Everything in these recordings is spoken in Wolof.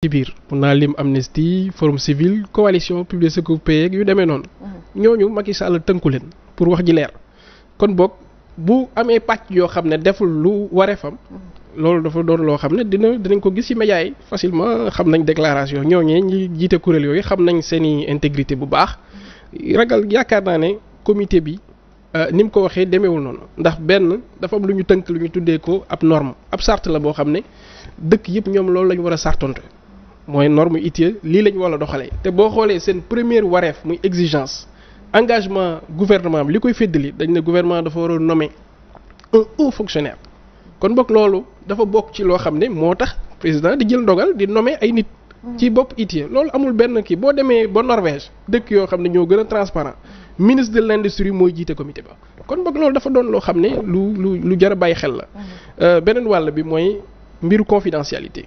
ci biir mun naa lim Amnesty Forum Civil Coalition Public Secours Payé yu demee noonu. ñooñu Macky Sall tënku leen pour wax ji leer. kon boog bu amee pàcc yoo xam ne deful lu wareefam. loolu dafa doon loo xam ne dinañ ko gis ci médias yi facilement xam nañ déclaration ñooñee ñi jiite kuréel yooyu xam nañ seeni intégrité bu baax. ragal yaakaar naa ne comité bi ni mu ko waxee demeewul noonu ndax benn dafa am lu ñu tënk lu ñu tuddee ko ab norme ab charte la boo xam ne dëkk yëpp ñoom loolu la ñu war a sartonte mooy norme ITIE lii la ñu war a doxalee te boo xoolee seen première wareef muy exigence engagement gouvernement bi li koy féddali dañ ne gouvernement dafa war a nommer un haut fonctionnaire kon bokk loolu dafa bokk ci loo xam ne moo tax président di jël ndogal di nommer ay nit ci bopp ITIE loolu amul benn kii boo demee ba Norvège dëkk yoo xam ne ñoo gën a transparent ministre de l'industrie mooy jiite comité ba kon boog loolu dafa doon loo xam ne lu jar a bàyyi xel la beneen wàll bi mooy mbiru confidentialité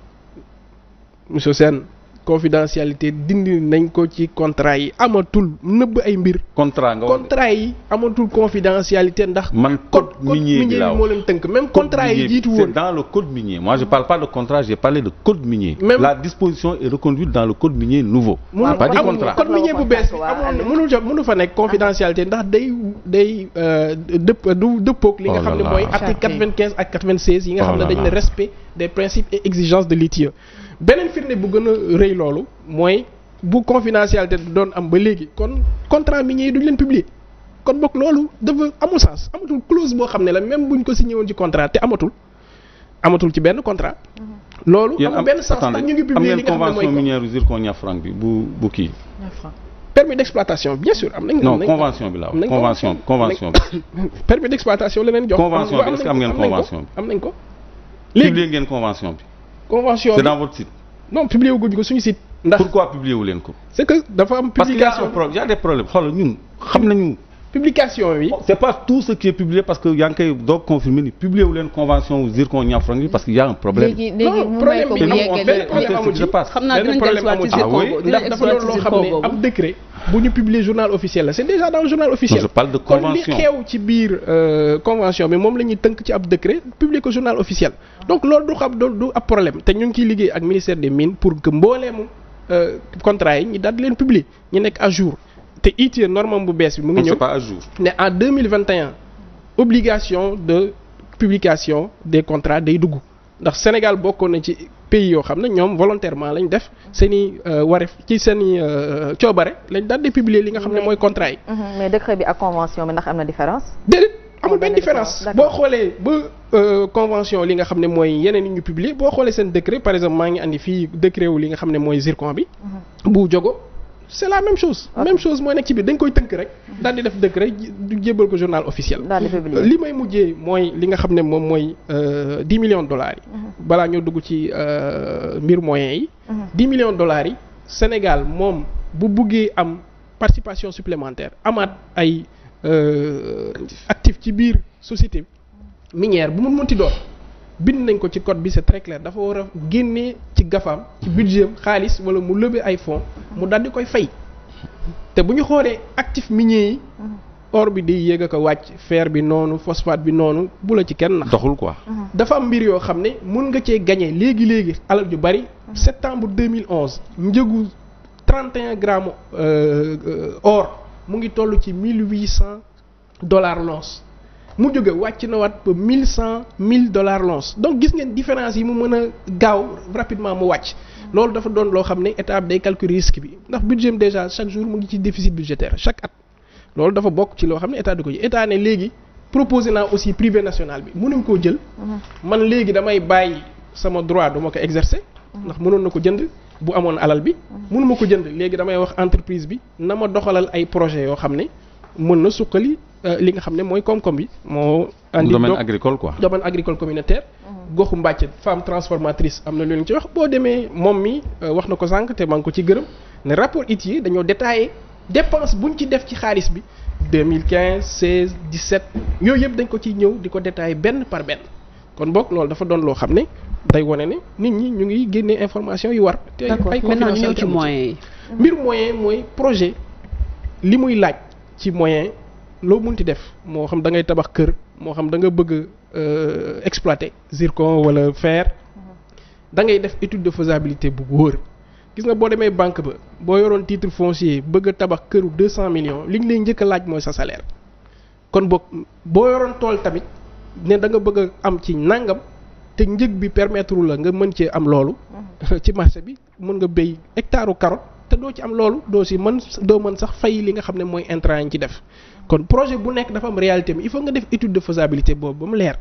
monsieur Sène confidentialité dindi nañ ko ci contrat yi amatul nëbb ay mbir. contrat yi amatul confidentialité ndax. man code minier bi moo leen tënk même contrat yi jiitu woon. c'est dans le code minier moi je parle pas de contrat j'ai parlé de code minier. même la disposition est reconduite dans le code minier nouveau. pas du contrat code minier bu bees bi mënu fa nekk confidentialité ndax day dëppoog li nga xam ne mooy article 95 ak 96 yi nga xam ne dañ ne respect des principes et exigences de l'ITIE. beneen firnde bu gën a rëy loolu mooy bu confidentialité doon am ba léegi kon contrat minier yi duñ leen publier kon bokk loolu dafa amul sens amatul clause boo xam ne la même buñ ko signé woon ci contrat te amatul ci benn contrat. loolu amul benn sens ndax ñu ngi publier li nga xam ne mooy convention minière zircon Niafranc bi bu kii. permis d'exploitation bien sûr am nañ. non convention bi la convention bi. permis d'exploitation la leen jox. convention bi est-ce que am ngeen convention bi am nañ ko. léegi publier ngeen convention bi. convention c'est dans votre site. non publié wu ko suñu site. ndax pourquoi publié wu leen ko. c'est que dafa am publication parce qu'il y a des problèmes xoolal ñun xam nañu. publication bi. c'est pas tout ce qui est publié parce que yaa ngi koy doog confirmer ni publié wu leen convention zircon Niafranc bi parce que y a un problème. léegi mu may ko xam naa dinañ dellusiwaat ci zircon ndax dafa doon loo xam ne am décret bu ñu publier journal officiel la c'est déjà dans le journal officiel. je parle de convention kon li xew ci biir convention bi moom la ñuy tënk ci ab décret publier ko journal officiel. donc loolu du ab problème te ñu ngi ciy liggéey ak ministère des mines pour que mbooleemu contrat yi ñu daal di leen publier ñu nekk à jour. te ITIE norme bu bees bi mu ngi ñëw pas à jour. ne en 2021 obligation de publication des contrats day dugg ndax Sénégal bokkoon na ci pays yoo xam ne ñoom volontairement lañ def seen i wareef ci seen i coobare lañ daal di publier li nga xam ne mooy contrat yi. mais décret bi ak convention bi ndax am na différence. déedéet amul benn différence boo xoolee ba convention li nga xam ne mooy yeneen yi ñu publier boo xoolee seen décret par exemple maa ngi andi fii décret wu li nga xam ne mooy zircon bi. bu jogo c'est la même chose. même chose mooy nekk ci biir dañ koy tënk rek. daal di def décret du jébbal ko journal officiel. li may mujjee mooy li nga xam ne moom mooy 10 millions de dollars yi. balaa ñoo dugg ci mbir moyens yi. 10 millions de dollars yi Sénégal moom bu buggee am participation supplémentaire amaat ay actifs ci biir société minière bu mu munti doon. bind nañ ko ci code bi c'est très clair dafa war a génnee ci gafaam ci budget xaalis wala mu lever ay fonds mu daldi koy fay te bu ñu xoolee actif minier yi or bi day yéeg a ko wàcc fer bi noonu phosphate bi noonu bu la ci kenn nax doxul quoi. dafa am mbir yoo xam ne mun nga cee gagner léegi alal ju bari septembre 2011 njëgu 31 grammes or mu ngi toll ci $1,800 l'once mu jóge wàcc na waat ba $1,100 l'once donc gis ngeen différence yi mu mën a gaaw rapidement mu wàcc loolu dafa doon loo xam ne état day calculer risque bi ndax budget déjà chaque jour mu ngi ci déficit budgétaire chaque at loolu dafa bokk ci loo xam ne état di ko ji état ne léegi proposé naa aussi privé national bi mënuñ koo jël man léegi damay bàyyi sama droit duma ko exercer ndax mënoon na ko jënd bu amoon alal bi mënuma ko jënd léegi damay wax entreprise bi na ma doxalal ay projet yoo xam ne mën na suqali li nga xam ne mooy koom-koom bi moo andi domaine agricole quoi domaine agricole communautaire goxu Mbàcce femme transformatrice am na lu leen ci wax boo demee moom mi wax na ko sànq te maa ngi ko ci gërëm ne rapport ITIE dañoo détaillé dépense buñ ci def ci xaalis bi 2015 16 17 yooyu yëpp dañ ko ciy ñëw di ko détaillé benn par benn kon boog loolu dafa doon loo xam ne day wane ne nit ñi ñu ngi génnee information yu war te ay maintenant ñu ñëw ci moyens yi mbir moyen mooy projet li muy laaj ci moyen loo munti def moo xam da ngay tabax kër moo xam da nga bëgg exploiter zircon wala fer da ngay def étude de faisabilité bu wóor. gis nga boo demee banque ba boo yoroon titre foncier bëgg a tabax këru 200 millions li ñu lay njëkk a laaj mooy sa salaire kon boog boo yoroon tool tamit ne da nga bëgg a am ci nangam te njëg bi permettre la nga mën cee am loolu. ci marché bi mën nga béy hectare carotte te doo ci am loolu doo mën sax fay li nga xam ne mooy intrant yi ci def. kon projet bu nekk dafa am réalité mi il faut nga def étude de faisabilité boobu ba mu leer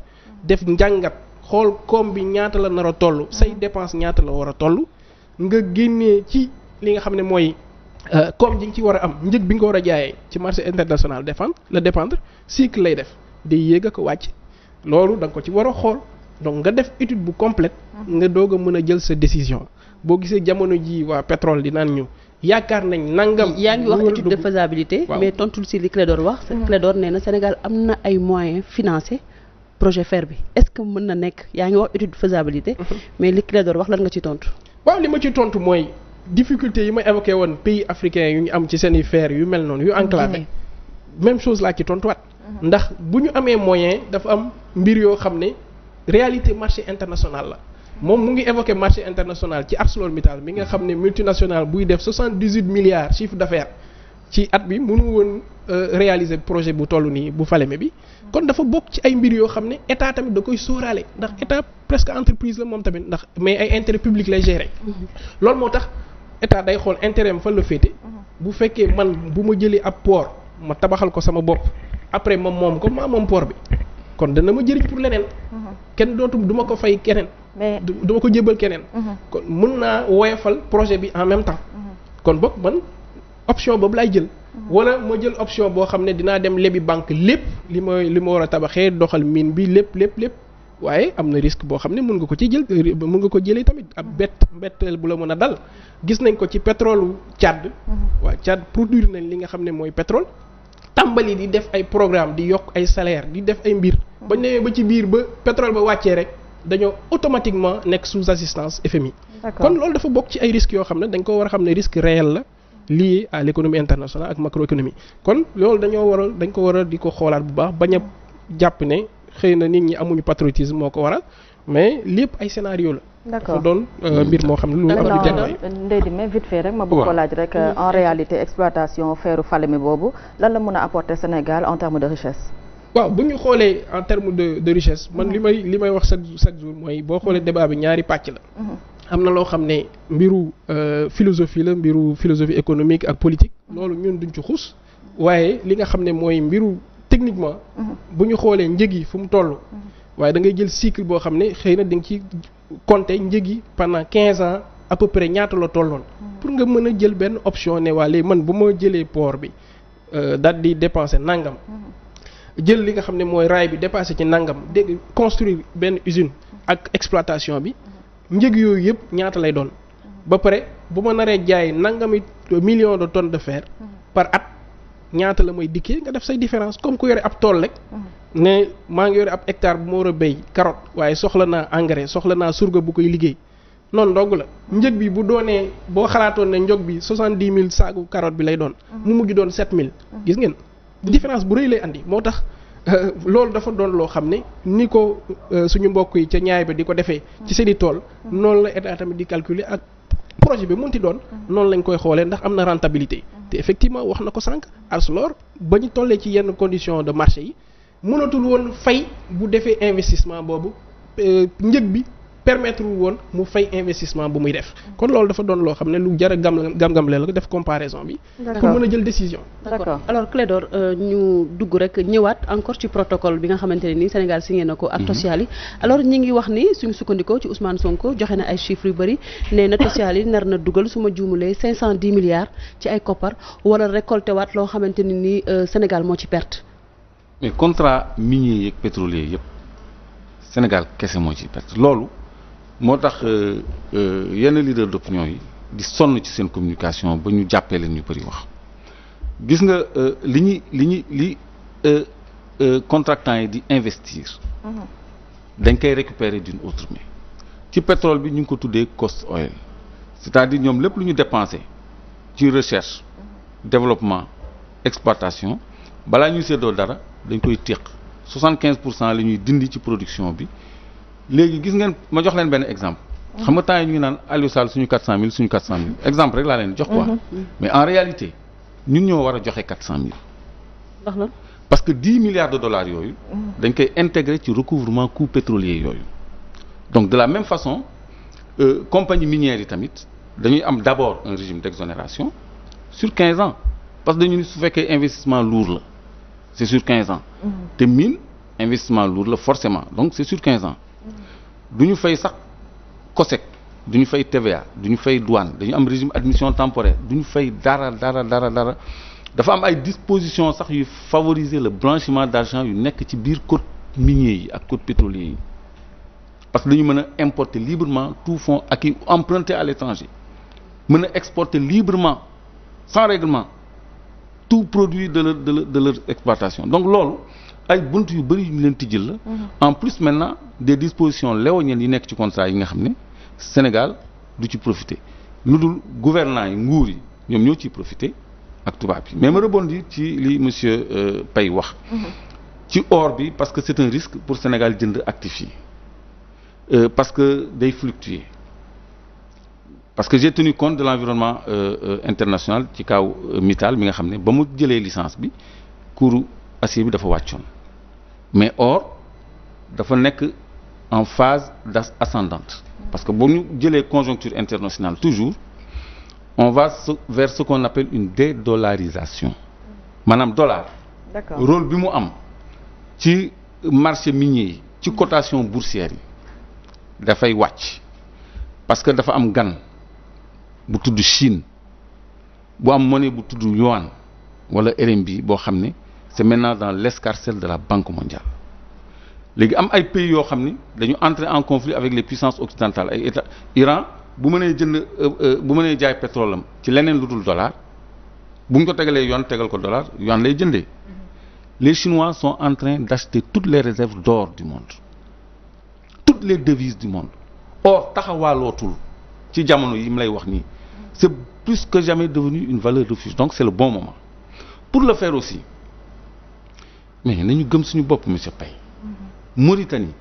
def njàngat xool koom bi ñaata la nar a toll say dépense ñaata la war a toll. nga génnee ci li nga xam ne mooy comme ji nga ci war a am njëg bi nga war a jaayee ci marché international dépendre cycle lay def day yéeg ak wàcc loolu da nga ko ci war a xool donc nga def étude bu complète nga doog a mën a jël sa décision boo gisee jamono ji waa pétrole di naan ñu yaakaar nañ nangam. yaa ngi wax étude de faisabilité. mais tontul si li Clédor wax. Clédor nee na Sénégal am na ay moyens financiers projet FER bi est-ce que mën na nekk yaa ngi wax étude de faisabilité. mais li Clédor wax lan nga ci tontu. waaw li ma ci tontu mooy difficulté yi ma évoqué woon pays africains yu ñu am ci seen i fer yu mel noonu yu enclavé même chose laa ci tontuwaat ndax bu ñu amee moyen dafa am mbir yoo xam ne réalité marché international la moom mu ngi évoqué marché international ci ArcelorMittal mi nga xam ne multinational buy def 78 milliards chiffre d'affaires ci at bi mënu woon réaliser projet bu toll nii bu Falémé bi kon dafa bokk ci ay mbir yoo xam ne état tamit da koy sóoraale ndax état presque entreprise la moom tamit ndax mais ay intérêt public lay gérer loolu moo tax état day xool intérêt am fan la féete bu fekkee man bu ma jëlee ab port ma tabaxal ko sama bopp après ma moom ko maa moom port bi kon dana ma jëriñ pour leneen kenn du ma ko fay keneen du ma ko jébal keneen kon mën naa woyofal projet bi en même temps kon boog man option boobu laay jël wala ma jël option boo xam ne dinaa dem lebi banque lépp li ma war a tabaxee doxal mine bi lépp waaye am na risque boo xam ne mën nga ko ci jël mën nga ko jëlee tamit ab mbetteel bu la mën a dal gis nañ ko ci pétrole Tchad waaw Tchad produire nañ li nga xam ne mooy pétrole tàmbali di def ay programme di yokk ay salaire di def ay mbir bañ demee ba ci biir ba pétrole ba wàccee rek dañoo automatiquement nekk sous assistance FMI kon loolu dafa bokk ci ay risques yoo xam ne dañ ko war a xam ne risque réel la lié à l'économie internationale ak macroéconomie kon loolu dañ ko war a di ko xoolaat bu baax bañ a jàpp ne xëy na nit ñi amuñu patriotisme moo ko waral mais lépp ay scénario la. d'accord dafa doon mbir moo xam ne lu am lu jàngay. Ndeye Di mais vite fait rek ma bëgg ko laaj rek en réalité exploitation feeru Falémé boobu lan la mën a apporter Sénégal en termes de richesse. waaw bu ñu xoolee en termes de richesse man li may wax chaque jour mooy boo xoolee débat bi ñaari pàcc la. am na loo xam ne mbiru philosophie la mbiru philosophie économique ak politique loolu ñun duñ ci xuus waaye li nga xam ne mooy mbiru techniquement bu ñu xoolee njëg yi fu mu toll waaye da ngay jël cycle boo xam ne xëy na da nga ci compter njëg yi pendant 15 ans à peu près ñaata la tolloon pour nga mën a jël benn option ne waa léegi man bu ma jëlee port bi daal di dépenser nangam jël li nga xam ne mooy raay bi dépassé ci nangam dégg construire benn usine ak exploitation bi njëg yooyu yëpp ñaata lay doon ba pare bu ma naree jaay nangami millions de tonnes de fer par at ñaata la mooy dikkee nga def say différence comme ku yore ab tool rek ne maa ngi yore ab hectare bu ma war a béy carotte waaye soxla naa engrais soxla naa surga bu koy liggéey noonu ndogg la njëg bi bu doonee boo xalaatoon ne njog bi 70 000 saagu carotte bi lay doon mu mujj doon 7 000 gis ngeen différence bu rëy lay andi moo tax loolu dafa doon loo xam ne ni ko suñu mbokk yi ca ñaay ba di ko defee ci seeni tool noonu la état tamit di calculer ak projet bi munti doon noonu lañ koy xoolee ndax am na rentabilité te effectivement wax na ko sànq Arcelor ba ñu tollee ci yenn conditions de marché yi mënatul woon fay bu defee investissement boobu njëg bi permettre woon mu fay investissement bu muy def kon loolu dafa doon loo xam ne lu jar a gam-gam la def comparaison bi pour mën a jël décision. d'accord alors Clédor ñu dugg rek ñëwaat encore ci protocole bi nga xamante ne ni Sénégal signé na ko ak Tosyali alors ñi ngi wax ni suñu sukkandikoo ci Ousmane Sonko joxe na ay chiffres yu bëri nee na Tosyali nar na dugal su ma juumulee 510 milliards ci ay koppar wala récolté waat loo xamante ne ni Sénégal moo ci perte. mais contrat minier yeeg pétrolier yëpp Sénégal kese moo ci perte loolu. moo tax yenn leader d'opinion yi di sonn ci seen communication ba ñu jàppee leen ñu bëri wax gis nga li contractants yi di investir dañ koy récupérer d'une autre main ci pétrole bi ñu ngi ko tuddee cost oil c'est-à-dire ñoom lépp lu ñu dépensé ci recherche développement exploitation balaa ñuy séddoo dara dañ koy téq 75% la ñuy dindi ci production bi léegi gis ngeen ma jox leen benn exemple xam nga temps yi ñu ngi naan Aliou Sall suñu 400000 suñu 400000 exemple rek laa leen jox quoi. mais en réalité ñun ñoo war a joxe 400000. ndax la parce que 10 milliards de dollars yooyu. dañ koy intégrer ci recouvrement coûts pétroliers yooyu. donc de la même façon compagnie minière yi tamit dañuy am d'abord un régime d'exonération sur 15 ans parce que dañu ni su fekkee investissement lourd la c'est sur 15 ans. te mine investissement lourd la forcément donc c'est sur 15 ans. du ñu fay sax COSEC du ñu fay TVA du ñu fay douane dañu am régime admission temporaire du ñu fay dara. dafa am ay dispositions sax yu favoriser le blanchiment d'argent yu nekk ci biir code minier yi ak code pétrolier yi parce que dañu mën a importer librement tout fonds acquis emprunté à l'étranger mën a exporter librement sans règlement tout produit de leur exploitation donc loolu ay bunt yu bëri yu ñu leen tijjil la. en plus maintenant des dispositions léoniennes yi nekk ci contrat yi nga xam ne Sénégal du ci profiter lu dul gouvernants yi nguur yi ñoom ñoo ciy profiter ak tubaab yi mais ma rebondir ci li monsieur Paye wax. ci or bi parce que c'est un risque pour Sénégal jënd actif yi parce que day fluctuer parce que j'ai tenu compte de l'environnement international ci kaw Mittal mi nga xam ne ba mu jëlee licence bi cours acier bi dafa wàccoon mais or dafa nekk en phase ascendante parce que bu ñu jëlee conjoncture internationale toujours on va vers ce qu'on appelle une dédollarisation maanaam dollar. D'accord. Rôle bi mu am ci marché minier yi ci cotation boursière yi dafay wàcc parce que dafa am gan bu tudd Chine bu am monnaie bu tudd yuan wala RMB boo xam ne c'est maintenant dans l'escarcelle de la Banque mondiale léegi am ay pays yoo xam ni dañu entrer en conflit avec les puissances occidentales ay États Iran bu mënee bu mënee jaay pétrole am ci leneen lu dul dollar bu ñu ko tegalee yuan tegal ko dollar yuan lay jëndee les Chinois sont en train d'acheter toutes les réserves d'or du monde toutes les devises du monde or taxawaalootul ci jamono yi mu lay wax nii c'est plus que jamais devenu une valeur refuge donc c'est le bon moment pour le faire aussi mais nañu gëm suñu bopp monsieur Paye. Mauritanie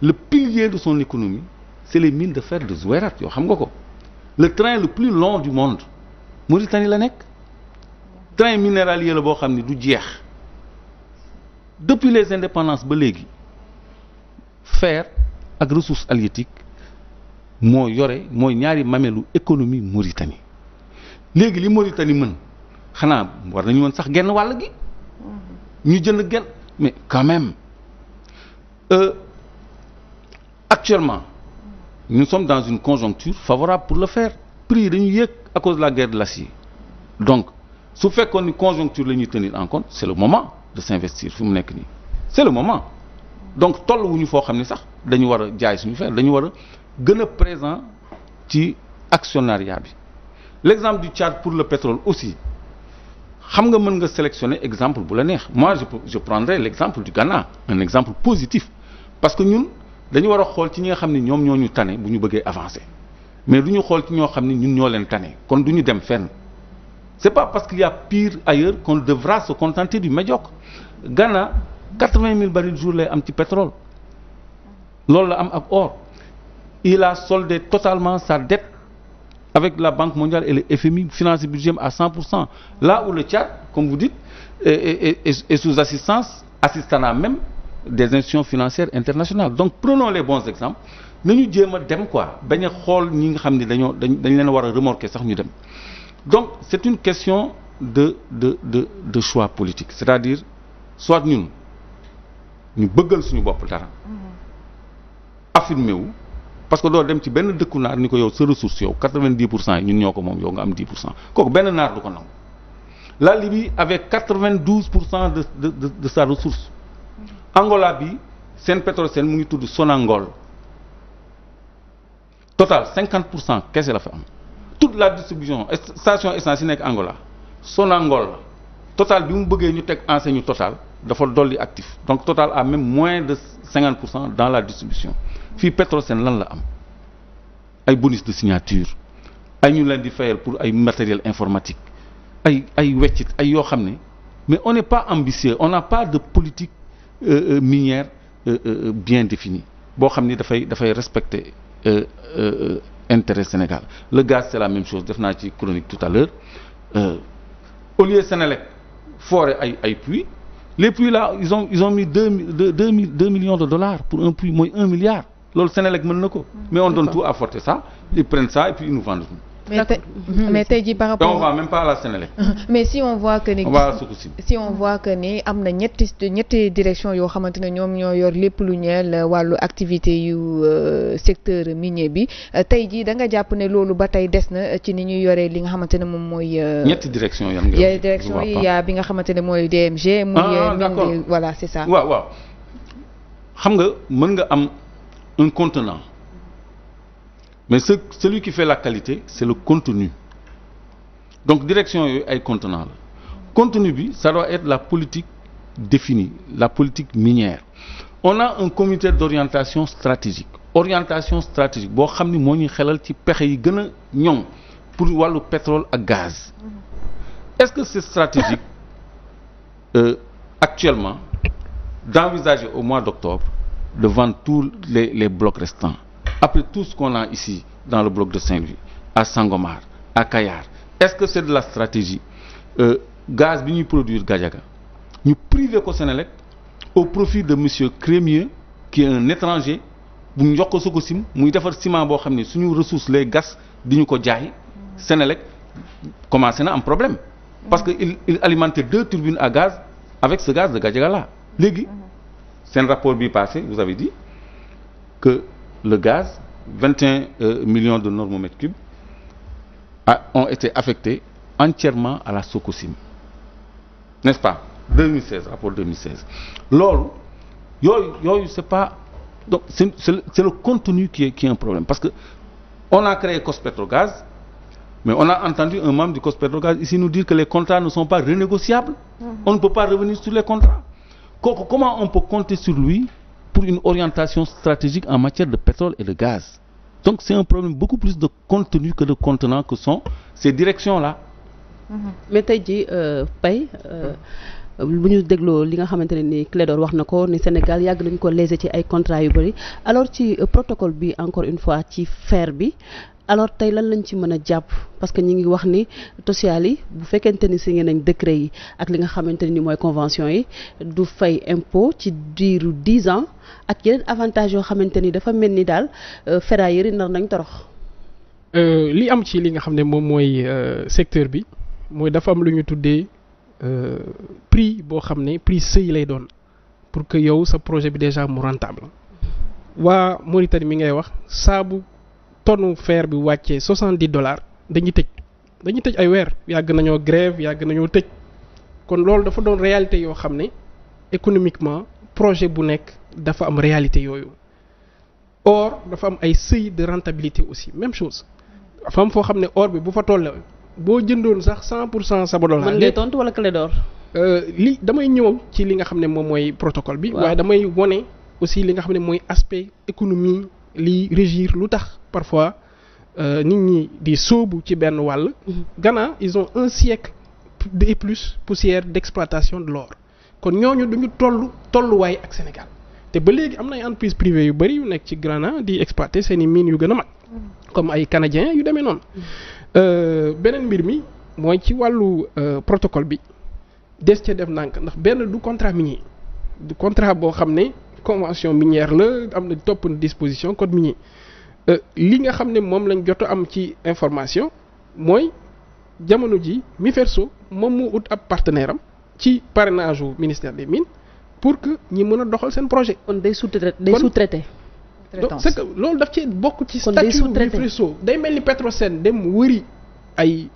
le pilier de son économie c'est les mines de fer de Zouérat yoo xam nga ko le train le plus long du monde Mauritanie la nekk train minéralier la boo xam ni du jeex depuis les indépendances ba léegi fer ak ressources halieutiques moo yore mooy ñaari mamelu économie Mauritanie léegi li Mauritanie mën xanaa war nañu mën sax genn wàll gi ñu jënd genn mais quand même actuellement nous sommes dans une conjoncture favorable pour le faire prix yi dañu yéeg à cause de la guerre de l'acier donc su fekkoon ni conjoncture la ñuy tenir en compte c'est le moment de s'investir fi mu nekk nii c'est le moment donc toll wu ñu foo xam ne sax dañu war a jaay suñu fer dañu war a gën a présent ci actionnariat bi l'exemple du Tchad pour le pétrole aussi xam nga mën nga sélectionner exemple bu la neex moi je prendrai l'exemple du Ghana un exemple positif parce que ñun dañu war a xool ci ñi nga xam ne ñoom ñoo ñu tane bu ñu bëggee avancer mais du ñu xool ci ñoo xam ne ñun ñoo leen tane kon du ñu dem fenn c'est pas parce qu'il y a pire ailleurs qu'on devra se contenter du médiocre Ghana 80 000 barils jour lay am ci pétrole loolu la am ak or il a soldé totalement sa dette avec la Banque mondiale et le FMI finance le budget à 100%. Là où le Tchad, comme vous dites, est sous assistance, assistanat même des institutions financières internationales. Donc prenons les bons exemples. Nañu jéem a dem quoi bañ a xool ñi nga xam ne dañ leen war a remorquer sax ñu dem. Donc c'est une question de choix politique. C'est-à-dire soit ñun ñu bëggal suñu bopp dara. Affirmer wu. Parce que doo dem ci benn dëkku naar ni ko yow sa ressource yow 90% yi ñun ñoo ko moom yow nga am 10% kooku benn naar du ko nangu la Libye avec 92% de sa ressource Angola bi seen Petrosen mu ngi tudd Sonangol Total 50% kese la fa am toute la distribution station essence yi nekk Angola Sonangol la Total bi mu bëggee ñu teg enseigne Total dafa dolli actif donc Total a même moins de 50% dans la distribution fii Petrosen lan la am ay bonus de signature ay ñu leen di fayal pour ay matériel informatique ay weccit ay yoo xam ne mais on n'est pas ambitieux on n'a pas de politique minière bien définie boo xam ni dafay respecter intérêt Sénégal. Le gaz c'est la même chose def naa ci chronique tout à l'heure au lieu Sénélec forer ay puits, les puits là ils ont mis 2 millions de dollars pour un puits mooy 1 milliard loolu Sénélec mën na ko. Mais on donne tout à Fortesa, ils prennent ça et puis ils nous vendent tout. mais tey jii par rapport on va même pas à la Sénélec. mais si on voit que ni on va à Sococim. si on voit que ni am na ñetti direction yoo xamante ne ñoom ñoo yor lépp lu ñeel wàllu activité yu secteur minier bi tey jii da nga jàpp ne loolu ba tey des na ci ni ñuy yoree li nga xamante ne moom mooy. ñetti direction yan nga direction yi yaa bi nga xamante ne mooy DMG. d'accord voilà c'est ça. waaw xam nga mën nga am un contenant. Mais celui qui fait la qualité, c'est le contenu. Donc, direction et contenant. Le contenu, ça doit être la politique définie, la politique minière. On a un comité d'orientation stratégique. Orientation stratégique. Bon, xam ni moo ñuy xelal ci pexe yi gën a ñoŋ pour wàllu pétrole ak gaz. Est-ce que c'est stratégique actuellement d'envisager au mois d'octobre de vendre tous les blocs restants? Après tout ce qu'on a ici dans le bloc de Saint-Louis, à Sangomar, à Kayar, est-ce que c'est de la stratégie gaz bi ñuy produire Gadiaga ñu privé ko Sénélec au profit de monsieur Crémieux qui est un étranger bu ñu jox ko Sococim muy defar ciment boo xam ne suñu ressource lay gas di ñu ko jaay Sénélec commencé na am problème parce que il alimentait 2 turbines à gaz avec ce gaz de Gadiaga là. Léegi seen rapport bi passé vous avez dit que le gaz 21 millions de normomètres cubes ont été affectés entièrement à la Sococim, n'est-ce pas? 2016, rapport 2016. Loolu yooyu c'est pas donc c'est le contenu qui est un problème parce que on a créé COS-Petrogaz, mais on a entendu un membre du COS-Petrogaz ici nous dire que les contrats ne sont pas renégociables. On ne peut pas revenir sur les contrats. Comment on peut compter sur lui pour une orientation stratégique en matière de pétrole et de gaz? Donc c'est un problème beaucoup plus de contenu que de contenant que sont ces directions-là. Mais tey jii Paye bu ñu dégloo li nga xamante ne ni Clédor wax na ko ni Sénégal yàgg nañu ko léser ci ay contrats yu bëri alors ci protocole bi encore une fois ci fer bi alors tey lan lañ ci mën a jàpp parce que ñi ngi wax ni Tosyali yi bu fekkente ni signé nañ décret yi ak li nga xamante ne ni mooy convention yi du fay impôt ci diiru 10 ans ak yeneen avantage yoo xamante ni dafa mel ni daal ferrailleurs yi nar nañ torox. li am ci li nga xam ne moom mooy secteur bi mooy dafa am lu ñu tuddee prix boo xam ne prix seuil lay doon pour que yow sa projet bi déjà mu rentable waa Mauritanie mi ngay wax saabu tonne fer bi wàccee $70 dañuy tëj ay weer yàgg nañoo grève yàgg nañoo tëj kon loolu dafa doon réalité yoo xam ne économiquement projet bu nekk dafa am réalité yooyu or dafa am ay seuil de rentabilité aussi même chose dafa am foo xam ne or bi bu fa toll boo jëndoon sax 100% Sabodala. mën ngay tontu wala Clédor. li damay ñëw ci li nga xam ne moom mooy protocole bi. waaye damay wone aussi li nga xam ne mooy aspect économie li régir lu tax parfois nit ñi di sóobu ci benn wàll. Ghana ils ont 1 siècle et plus poussière d'exploitation de l'or kon ñooñu duñu tolluwaay ak Sénégal te ba léegi am na ay entreprises privées yu bëri yu nekk ci Ghana di exploiter seen i mines yu gën a mag. comme ay canadiens yu demee noonu. beneen mbir mi mooy ci wàllu protocole bi des ca def ndànk ndax benn du contrat minier du contrat boo xam ne convention minière la am na topp disposition code minier li nga xam ne moom lañ jot am ci information mooy jamono ji MIFERSO moom mu ut ab partenaire am ci parrainage u ministère des mines pour que ñi mën a doxal seen projet. kon day sous-traité. donc c'est que loolu daf ci bokk ci statut MIFERSO day mel ni Petrosen dem wëri ay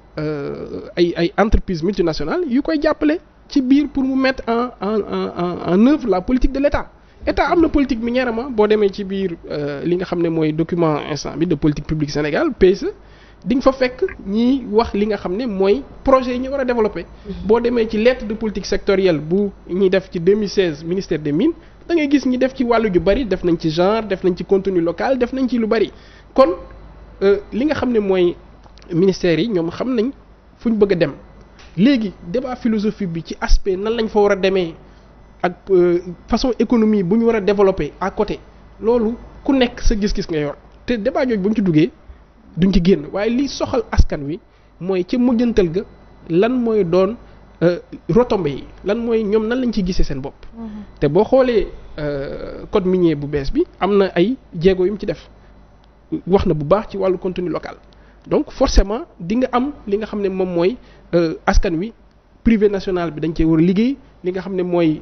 entreprises multinationales yu koy jàppale ci biir pour mu mettre en œuvre la politique de l'État am na politique minière boo demee ci biir li nga xam ne mooy document instant bi de politique publique Sénégal PSE di nga fa fekk ñiy wax li nga xam ne mooy projet yi ñu war a développer. boo demee ci lettre de politique sectorielle bu ñuy def ci 2016 ministère des mines da ngay gis ñi def ci wàllu ju bari def nañ ci genre def nañ ci contenu local def nañ ci lu bari kon li nga xam ne mooy ministères yi ñoom xam nañ fu ñu bëgg a dem léegi débat philosophique bi ci aspect nan lañ fa war a demee ak façon économie bu ñu war a développer à côté loolu ku nekk sa gis-gis nga yor te débat jooju bu ñu ci duggee duñ ci génn waaye li soxal askan wi mooy ca mujjantal ga lan mooy doon retombées yi lan mooy ñoom nan lañ ciy gisee seen bopp. te boo xoolee code minier bu bees bi am na ay jéego yu mu ci def wax na bu baax ci wàllu contenu local donc forcément di nga am li nga xam ne moom mooy askan wi privé national bi dañ cee war a liggéey li nga xam ne mooy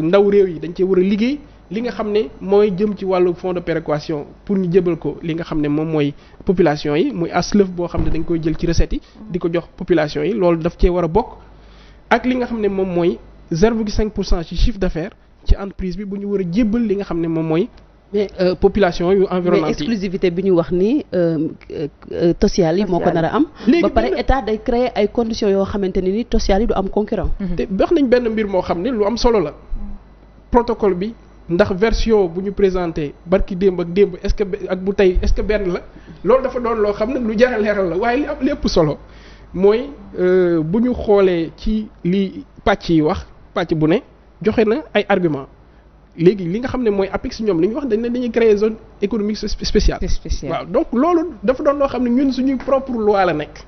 ndaw réew yi dañ cee war a liggéey li nga xam ne mooy jëm ci wàllu fonds de péréquation pour ñu jëbal ko li nga xam ne moom mooy population yi muy aslëf boo xam ne dañ koy jël ci recettes yi di ko jox population yi loolu daf cee war a bokk ak li nga xam ne moom mooy 0,5% ci chiffre d'affaires ci entreprise bi bu ñu war a jébbal li nga xam ne moom mooy mais population yu environnante mais exclusivité bi ñu wax ni social yi moo ko nar a am. ba pare état day créer ay conditions yoo xamante ne ni social yi du am concurrent. te wax nañ benn mbir moo xam ne lu am solo la protocole bi ndax version bu ñu présenté barki démb ak démb est-ce que ak bu tey est-ce que benn la loolu dafa doon loo xam ne lu jar a leeral la waaye li ëpp solo mooy bu ñu xoolee ci li pàcc yi wax pàcc bu ne joxe na ay arguments. léegi li nga xam ne mooy APEX ñoom li ñu wax dañ ne dañuy créer zone économique spéciale. waaw donc loolu dafa doon loo xam ne ñun suñuy propre loi la nekk.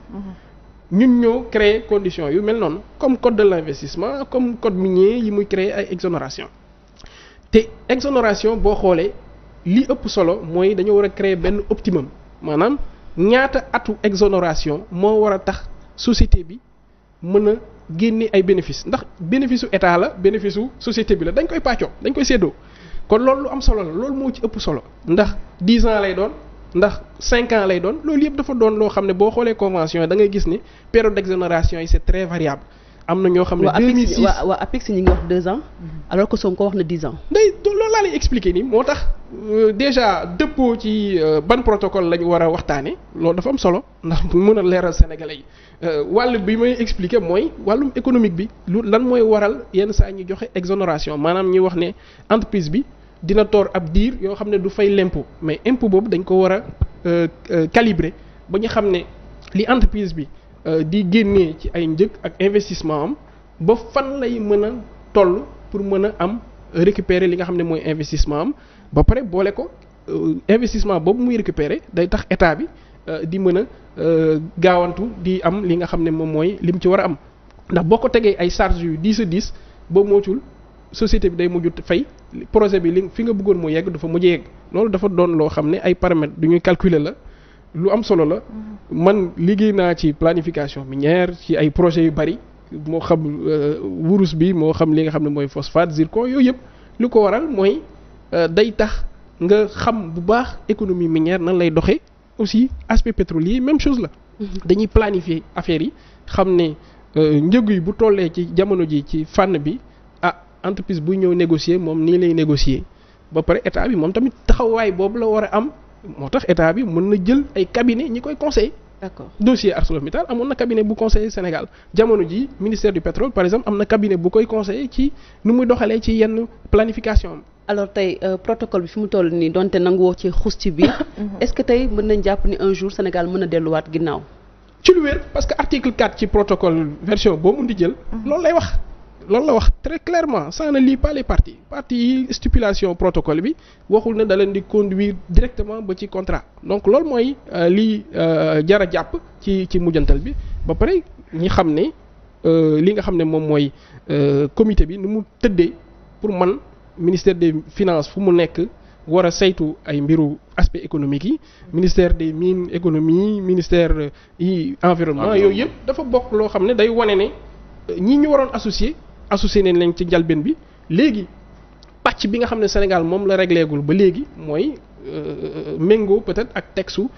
ñun ñoo créer conditions yu mel noonu comme code de l'investissement comme code minier yi muy créer ay exonération te exonération boo xoolee li ëpp solo mooy dañoo war a créer benn optimum maanaam ñaata atu exonération moo war a tax société bi mën a génne ay bénéfice ndax bénéfice su état la bénéfice su société bi la dañ koy pàccoo dañ koy séddoo kon loolu lu am solo la loolu moo ci ëpp solo ndax 10 ans lay doon ndax 5 ans lay doon loolu yëpp dafa doon loo xam ne boo xoolee convention yi da ngay gis ni période d'exonération yi c'est très variable am na ñoo xam ne 2006 waa APEX ñi ngi wax 2 ans alors que Sonko wax na 10 ans. loolu laa lay expliquer nii moo tax déjà dëppoo ci ban protocole la ñu war a waxtaane loolu dafa am solo ndax mën a leeral sénégalais yi wàll bi may expliquer mooy wàllum économique bi lu lan mooy waral yenn saa ñi joxe exonération maanaam ñuy wax ne entreprise bi dina toor ab diir yoo xam ne du fay l'impôt mais impôt boobu dañ ko war a calibrer ba ñu xam ne li entreprise bi di génnee ci ay njëg ak investissement am ba fan lay mën a toll pour mën a am récupérer li nga xam ne mooy investissement am ba pare boole ko investissement boobu muy récupérer day tax état bi di mën a gaawantu di am li nga xam ne moom mooy lim ci war a am ndax boo ko tegee ay charges yu 10 boo moytul société bi day mujj fay projet bi li fi nga bëggoon mu yegg dafa mujj yegg loolu dafa doon loo xam ne ay paramètres du ñuy calculer la lu am solo la man liggéey naa ci planification minière ci ay projets yu bari moo xam wurus bi moo xam li nga xam ne mooy phosphate zircon yooyu yëpp lu ko waral mooy day tax nga xam bu baax économie minière nan lay doxee aussi aspect pétrolier même chose la dañuy planifier affaires yi xam ne njëg yi bu tollee ci jamono ji ci fànn bi entreprise buy ñëw négocier moom nii lay négocier ba pare état bi moom tamit taxawaay boobu la war a am moo tax état bi mën na jël ay cabinet ñi koy conseiller. D'accord dossier ArcelorMittal amoon na cabinet bu conseiller Sénégal jamono ji ministère du pétrole par exemple am na cabinet bu koy conseiller ci nu muy doxalee ci yenn planification am. alors tey protocole bi fi mu toll nii donte nanguwoo ci xus ci biir. est-ce que tey mën nañ jàpp ni un jour Sénégal mën a delluwaat ginnaaw. ci lu wér parce que article 4 ci protocole version boo mun di jël. loolu lay wax. loolu la wax très clairement ça ne lie pas les parties yi stipulation protocole bi waxul ne da leen di conduire directement ba ci contrat donc loolu mooy lii jar a jàpp ci mujjantal bi ba pare ñi xam ne li nga xam ne moom mooy comité bi nu mu tëddee pour man ministère des finances fu mu nekk war a saytu ay mbiru aspect économique yi ministère des mines économie ministère yi environnement yooyu yëpp dafa bokk loo xam ne day wane ne ñi ñu waroon associé nañ leen ci njalbeen bi léegi pàcc bi nga xam ne Sénégal moom la régléegul ba léegi mooy méngoo peut-être ak textu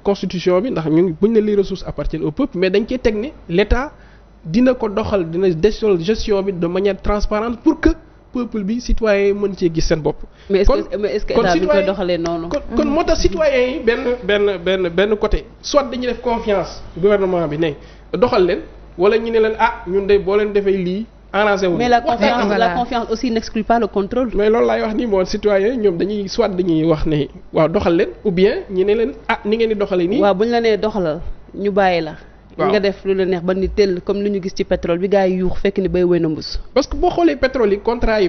constitution bi ndax ñu buñ ne les ressources appartiennent au peuple mais dañ cee teg ne l'État dina ko doxal dina desol gestion bi de manière transparente pour que peuple bi citoyen yi mën cee gis seen bopp. mais est-ce que état bi koy doxalee noonu. kon moo tax citoyen yi benn côté soit dañuy def confiance gouvernement bi ne doxal leen wala ñu ne leen ñun de boo leen defee lii. mais la confiance aussi n'exclut pas le contrôle. mais loolu laay wax ni moo citoyen ñoom dañuy soit dañuy wax ne waaw doxal leen ou bien ñi ne leen ni ngeen di doxalee nii. waaw bu ñu la nee doxalal ñu bàyyi la nga def lu la neex ba ni tel comme li ñu gis ci pétrole bi gars yi yuux fekk ni bay wéy na mbus. parce que boo xoolee pétrole yi contrat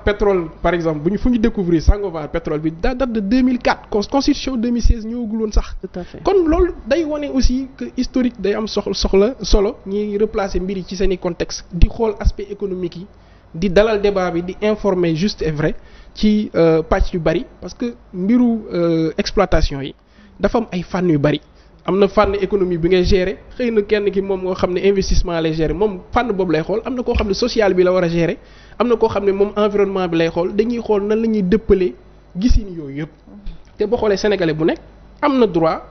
pétrole par exemple fu ñu découvrir Sangomar pétrole bi daa date de 2004 constitution 2016 ñëwagul woon sax. tout à fait kon loolu day wane aussi que historique day am solo ñuy replacer mbir yi ci seen i contexte di xool aspect économique yi di dalal débat bi di informer juste et vrai ci pàcc yu bari parce que mbiru exploitation yi dafa am ay fànn yu bari. am na fànn économie bi ngay gérer xëy na kenn ki moom moo xam ne investissement lay gérer moom fànn boobu lay xool am na koo xam ne social bi la war a gérer am na koo xam ne moom environnement bi lay xool dañuy xool nan la ñuy dëppalee gisin yooyu yëpp te boo xoolee sénégalais bu nekk am na droit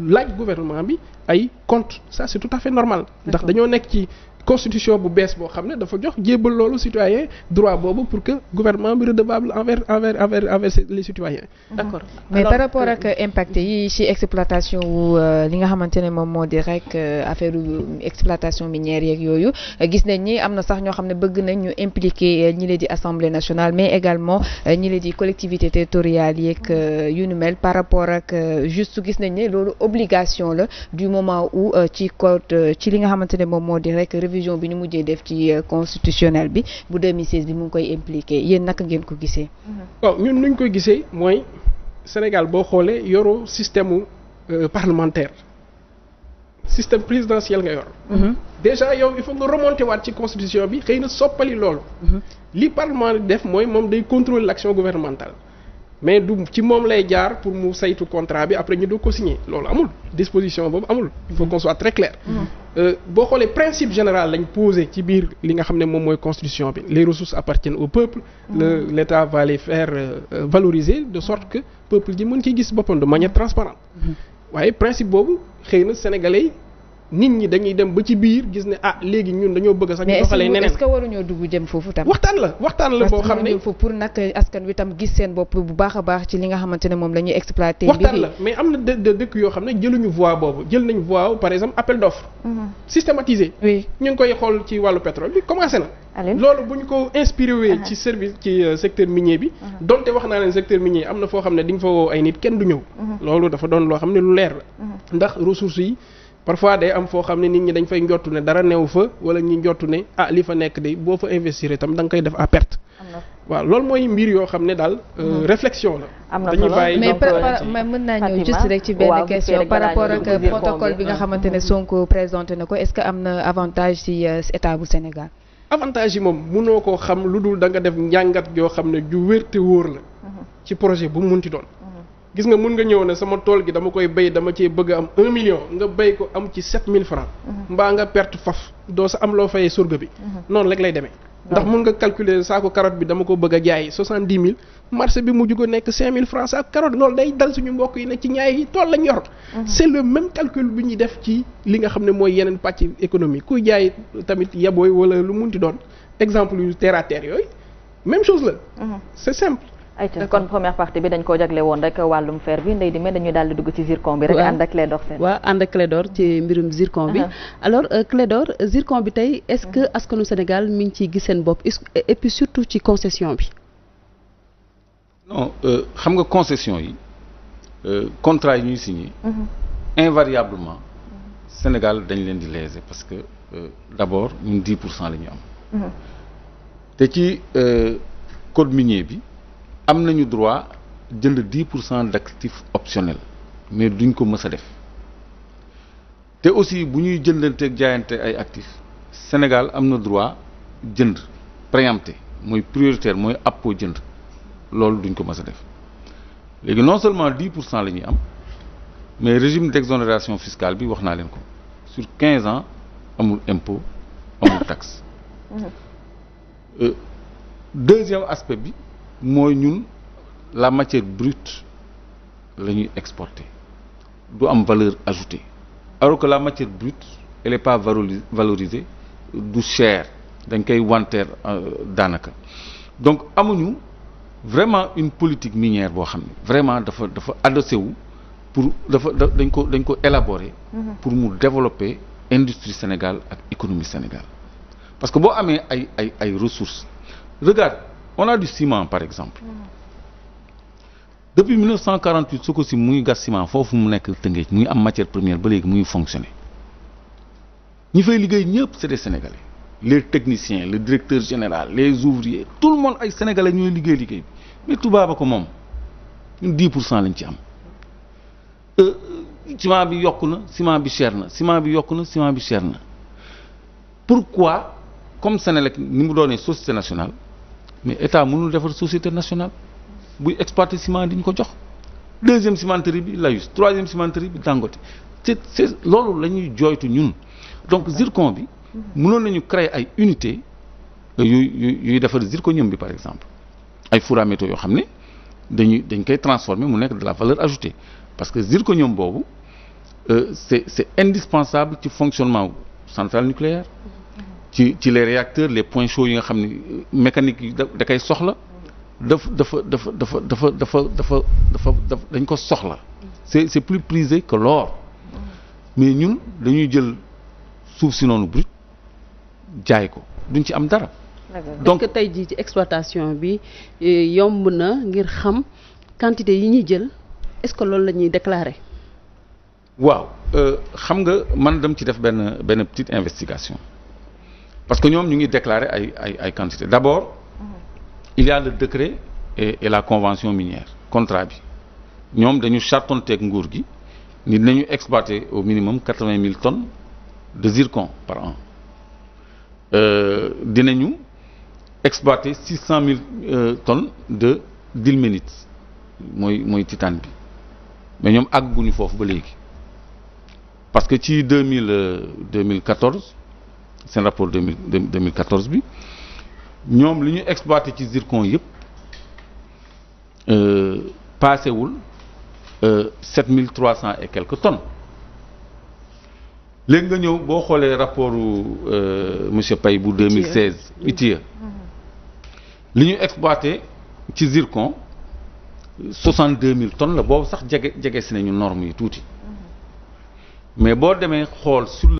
laaj gouvernement bi ay compte ça c'est tout à fait normal ndax dañoo nekk ci constitution bu bees boo xam ne dafa jox jébbal loolu citoyen droit boobu pour que gouvernement bi redevable envers les citoyens. d'accord mais par rapport ak impact yi ci exploitation wu li nga xamante ne moom moo di rek affaire exploitation minière yeeg yooyu gis nañ ni am na sax ñoo xam ne bëgg nañ ñu impliquer ñi leen di assemblée nationale mais également ñi leen di collectivité territoriale yeeg yu nu mel par rapport ak juste gis nañ ne loolu obligation la du moment où ci code ci li nga xamante ne moom moo di rek révision bi ñu mujjee def ci constitutionnel bi bu 2016 bi mu ngi koy impliqué yéen naka ngeen ko gisee. waaw ñun nuñ koy gisee mooy Sénégal boo xoolee yoroo système parlementaire système présidentiel nga yor. déjà yow il faut nga remonter waat ci constitution bi xëy na soppali loolu. li parlement def mooy moom day contrôler l'action gouvernementale. mais du ci moom lay jaar pour mu saytu contrat bi après ñu doog ko signer loolu amul disposition boobu amul il faut qu'on soit très clair. boo xoolee principe général lañ posé ci biir li nga xam ne moom mooy constitution bi les ressources appartiennent au peuple. l'État va les faire valoriser de sorte que peuple ji mën ciy gis boppam de manière transparente. waaye principe boobu xëy na sénégalais nit ñi dañuy dem ba ci biir gis ne léegi ñun dañoo bëgg sax ñu doxalee neneen. mais est-ce que waruñoo dugg jëm foofu tam. waxtaan la boo xam ne pour nag askan wi tam gis seen bopp bu baax a baax ci li nga xamante ne moom la ñuy exploiter. waxtaan la mais am na dëkk yoo xam ne jëluñu voie boobu jël nañ voie par exemple appel d'offre. systématisé. oui ñu ngi koy xool ci wàllu pétrole bi commencé na. loolu bu ñu ko inspiré wee ci service ci secteur minier bi. donte wax naa leen secteur minier am na foo xam ne di nga fa woo ay nit kenn du ñëw. loolu dafa doon loo xam ne lu leer la. ndax ressources yi. parfois day am foo xam ne nit ñi dañ fay njottu ne dara newu fa wala ñi njottu ne li fa nekk de boo fa investir itam da nga koy def à perte. waaw loolu mooy mbir yoo xam ne daal réflexion la. am na solo mais mën naa ñëw juste rek ci benn question par rapport ak protocole bi nga xamante ne Sonko présenté na ko est-ce que am na avantage ci état bu Sénégal. avantage yi moom mënoo koo xam lu dul da nga def njàngat yoo xam ne ju wér te wóor la. ci projet bu mu munti doon. gis nga mun nga ñëw ne sama tool gi dama koy béy dama cee bëgg am 1 million nga béy ko am ci 7000 francs mbaa nga perte faf doo sa am loo fayee surga bi noonu rek lay demee ndax mun nga calculer saako carotte bi dama ko bëgg a jaay 70 000 marché bi mujj ko nekk 5000 francs saako carotte loolu day dal suñu mbokk yi nekk ci ñaay yi tool lañ yor c'est le même calcul bi ñuy def ci li nga xam ne mooy yeneen pàcc économie kuy jaay tamit yabooy wala lu munti doon exemple yu terre à terre yooyu même chose la c'est simple. ayca kon première partie bi dañ koo jagle woon rek wàllum fer bi ndey di mais dañuy daal di dugg ci zircon bi rek ànd ak Clédor Sène. waaw ànd ak Clédor ci mbirum zircon bi. alors Clédor zircon bi tey est-ce que askanu Sénégal mi ngi ciy gis seen bopp et puis surtout ci concession bi. non xam nga concession yi contrat yi ñuy signé. invariablement Sénégal dañ leen di léser parce que d'abord ñun 10% la ñu am. te ci code minier bi. am nañu droit jënd 10% d'actifs optionnels mais duñ ko mës a def te aussi bu ñuy jëndanteeg jaayante ay actifs Sénégal am na droit jënd préempté mooy prioritaire mooy appoo jënd loolu duñ ko mës a def léegi non seulement 10% la ñuy am mais régime d'exonération fiscale bi wax naa leen ko sur 15 ans amul impôt amul taxe. Deuxième aspect bi. mooy ñun la matière brute la ñuy exporter du am valeur ajoutée alors que la matière brute elle est pas valorisée du cher dañ koy wanteer daanaka donc amuñu vraiment une politique minière boo xam ne vraiment dafa adossé wu pour dañ ko élaborer pour mu développer industrie Sénégal ak économie Sénégal parce que boo amee ay ressources regarde on a du ciment par exemple depuis 1948 Sococim mu ngi gas ciment foofu mu nekk Tëngéej mu ngi am matière première ba léegi mu ngi fonctionner ñi fay liggéey ñëpp c'est des Sénégalais les techniciens le directeur général les ouvriers tout le monde ay Sénégalais ñooy liggéey bi mais tubaab a ko moom ñun 10% lañ ci am ciment bi yokku na ciment bi cher na ciment bi yokku na ciment bi cher na pourquoi comme Sénélec ni mu doonee société nationale mais état mënul defar société nationale buy exploiter ciment di ñu ko jox deuxième cimenterie bi Layus troisième cimenterie bi Dangote c'est loolu la ñuy jooytu ñun donc zircon bi mënoon nañu créer ay unités yuy defar zirconium bi par exemple ay fours à métaux yoo xam ne dañ koy transformer mu nekk de la valeur ajoutée parce que zirconium boobu c'est indispensable ci fonctionnement centrale nucléaire ci les réacteurs les points chauds yi nga xam ne mécanique yi da koy soxla dafa dañ ko soxla c'est plus prisé que l'or mais ñun dañuy jël suuf si noonu brut jaay ko duñ ci am dara. donc est-ce que tey jii ci exploitation bi yomb na ngir xam quantité yi ñuy jël est-ce que loolu la ñuy déclarer. waaw xam nga man dem ci def benn petite investigation parce que ñoom ñu ngi déclarer ay quantité d'abord il y a le décret et la convention minière contrat bi ñoom dañu chartonteeg nguur gi ni dinañu exploiter au minimum 80 000 tonnes de zircon par an dinañu exploiter 600 000 tonnes d'ilménite mooy titane bi mais ñoom àgguñu foofu ba léegi parce que ci 2014 seen rapport 2014 bi ñoom li ñu exploité ci zircon yëpp paasewul 7300 et quelques tonnes léegi nga ñëw boo xoolee rapport monsieur Paye bu 2016 ITIE li ñu exploité ci zircon 62 000 tonnes la boobu sax jege si nañu normes yi tuuti mais boo demee xool sur